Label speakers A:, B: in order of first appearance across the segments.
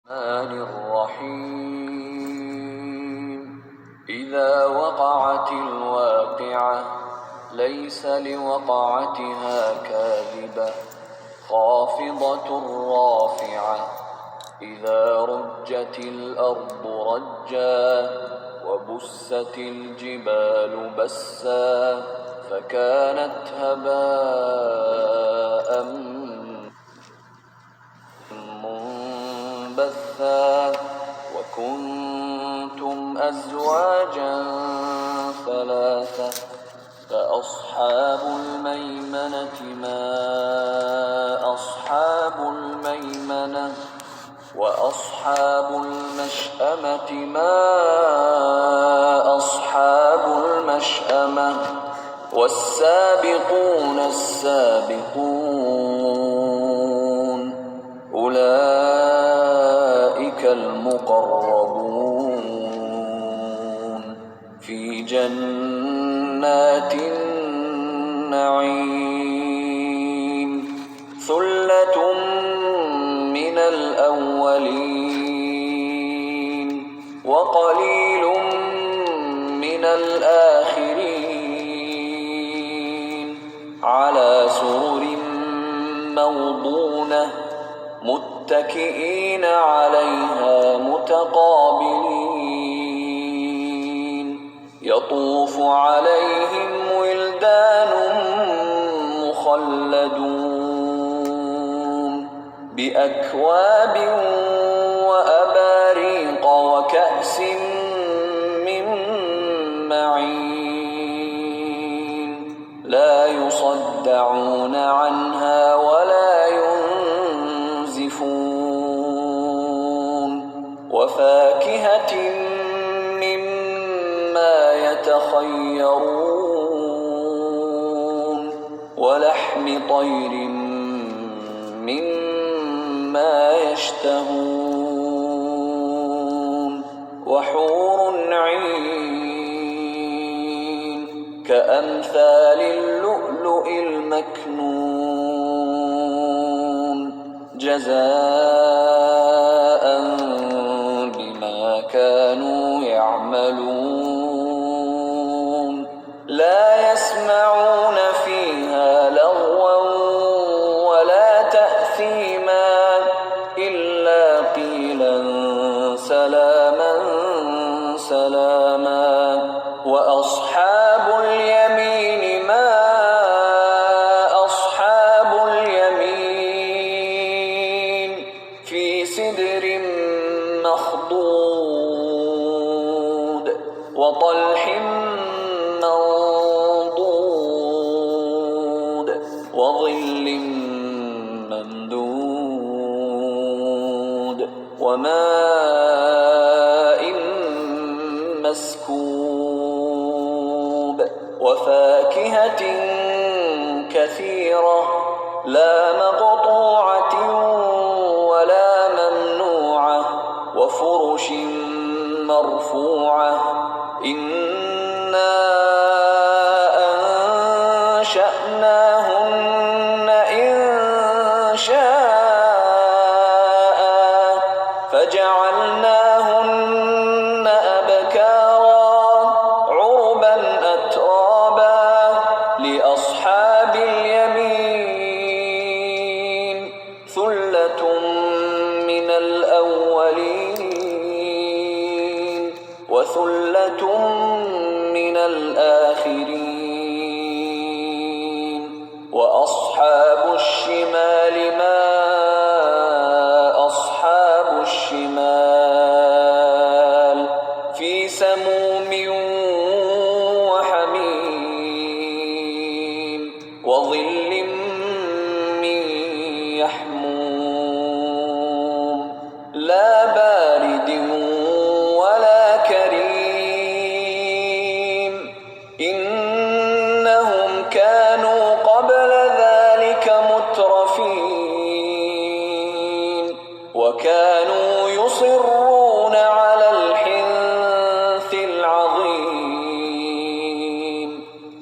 A: الرحمن الرحيم إذا وقعت الواقعة ليس لوقعتها كاذبة خافضة رافعة إذا رجت الأرض رجا وبست الجبال بسا فكانت هباء منبثا وكنتم أزواجا ثلاثة فأصحاب الميمنة ما أصحاب الميمنة وأصحاب المشأمة ما أصحاب المشأمة والسابقون السابقون أولئك المقربون في جنات النعيم ثلة من الأولين وقليل من الآخرين على سرر موضونة متكئين عليها متقابلين يطوف عليهم ولدان مخلدون بأكواب وأباريق وكأس من معين لا يصدعون عنها ولا ينزفون وفاكهة مما يتخيرون ولحم طير مما يشتهون وحور عين كأمثال اللؤلؤ المكنون جزاء بما كانوا يعملون لا يسمعون فيها لغوا ولا تأثيما إلا قيلا سلاما سلاما وأصحاب اليمين ما أصحاب اليمين في سدر مخضود وطلح منضود وظل ممدود وماء مسكوب وفاكهة كثيرة لا مقطوعة ولا ممنوعة وفرش مرفوعة إنا أنشأناهن إنشاء فجعلناهن أبكارا عربا أترابا لأصحاب اليمين ثلة من الأولين وثلة من الآخرين وأصحاب الشمال ما أصحاب الشمال في سموم وحميم وظل من يحموم لا بارد ولا كريم إنهم كانوا قبل ذلك مترفين وكانوا يصرون على الحنث العظيم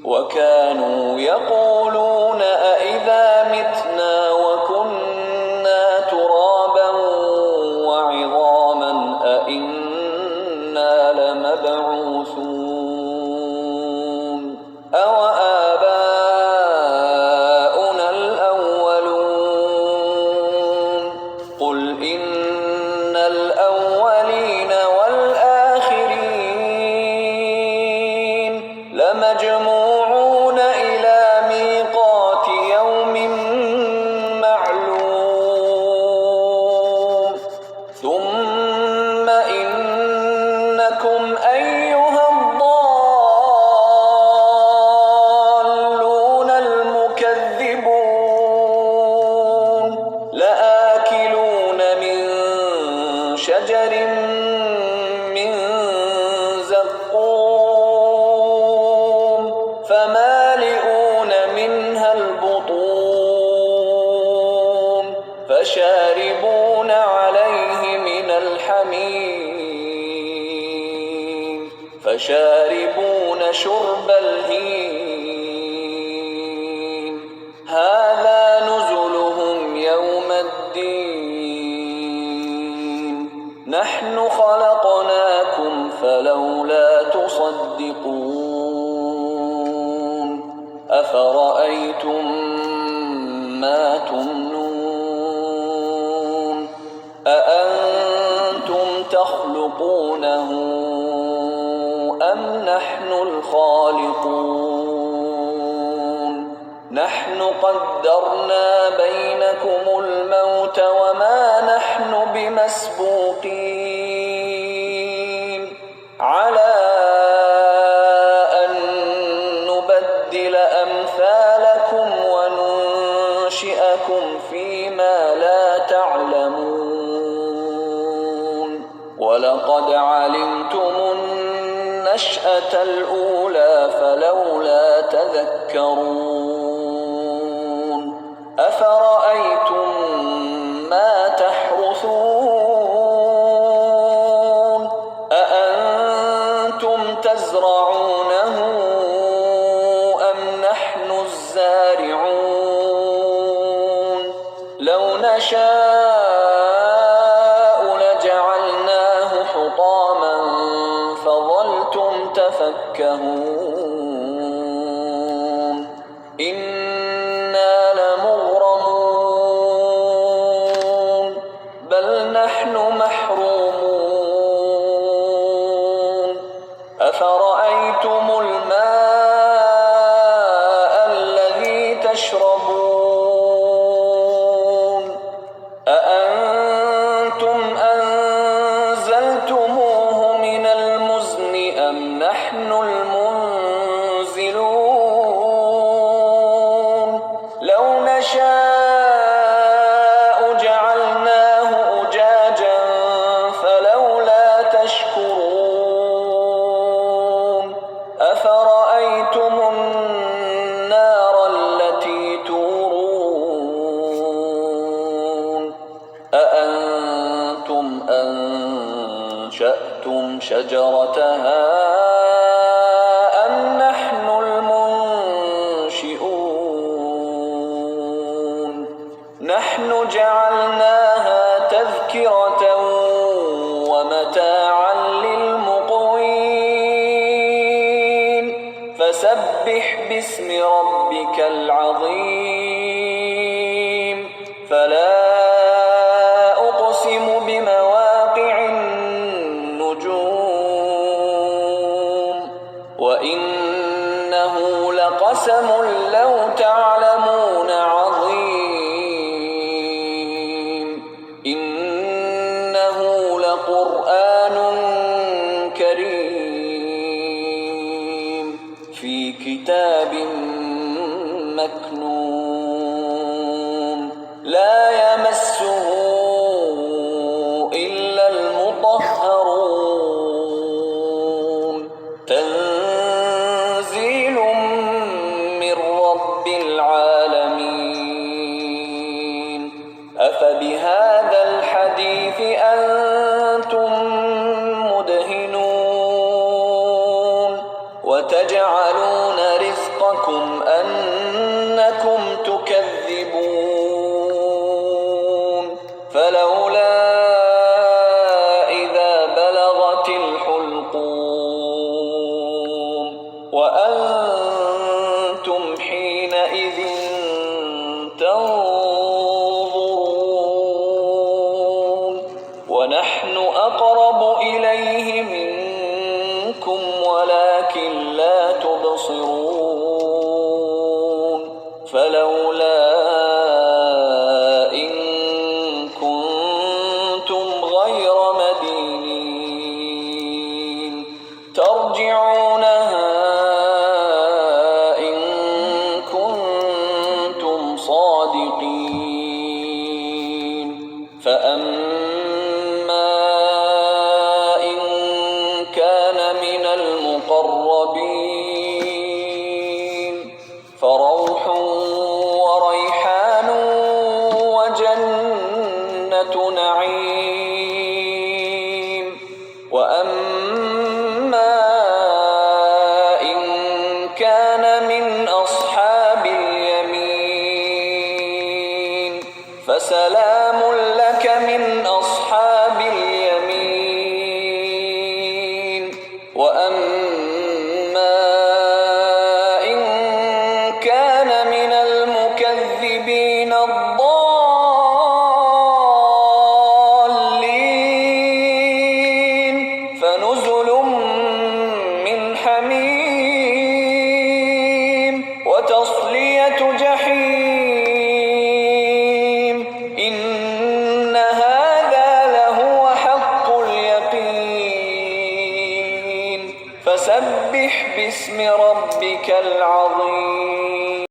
A: وكانوا يقولون أئذا متنا وكنا ترابا وعظاما الأولين والآخرين لمجموعون إلى ميقات يوم معلوم ثم إنكم أيها الضالون المكذبون لآكلون من شجر من زقوم فمالئون منها البطون فشاربون عليه من الحميم فشاربون شرب الهيم هذا نزلهم يوم الدين نحن خلقناكم فلولا تصدقون أفرأيتم ما تمنون أأنتم تخلقونه أم نحن الخالقون نحن قدرنا بينكم الموت وما نحن بمسبوقين على أن نبدل أمثالكم وننشئكم فيما لا تعلمون ولقد علمتم النشأة الأولى فلولا تذكرون أفرأيتم ما تحرثون أأنتم تزرعونه أم نحن الزارعون لو نشاء لجعلناه حطاما فظلتم تفكهون إنا لمغرمون بل نحن محرومون أفرأيتم الماء الذي تشربون أأنتم أنزلتموه من المزن أم نحن المنزلون لو نشاء جعلناه أجاجا فلولا تشكرون أفرأيتم النار التي تورون أأنتم أنشأتم شجرتها أم نحن المنشئون نحن جعلناها تذكرة ومتاعا للمقوين فسبح باسم ربك العظيم فلا أقسم بمواقع النجوم وإنه لقسم لو تعلمون عظيم إنه لقرآن كريم في كتاب مكنون لا يمسه إلا المطهرون تنزيل من رب العالمين أفبهذا الحديث أنتم مدهنون وتجعلون رزقكم ونحن أقرب إليه منكم ولكن لا تبصرون فلولا إن كنتم غير مدينين ترجعونها إن كنتم صادقين فأما إن كان من المقربين فروح وريحان وجنة نعيم وأما إن كان من أصحاب اليمين فسلام لك من أصحاب اليمين وأما إن كان من المكذبين الضالين فنزل من حميم وتصلية جحيم إن هذا لهو حق اليقين فسبح باسم ربك العظيم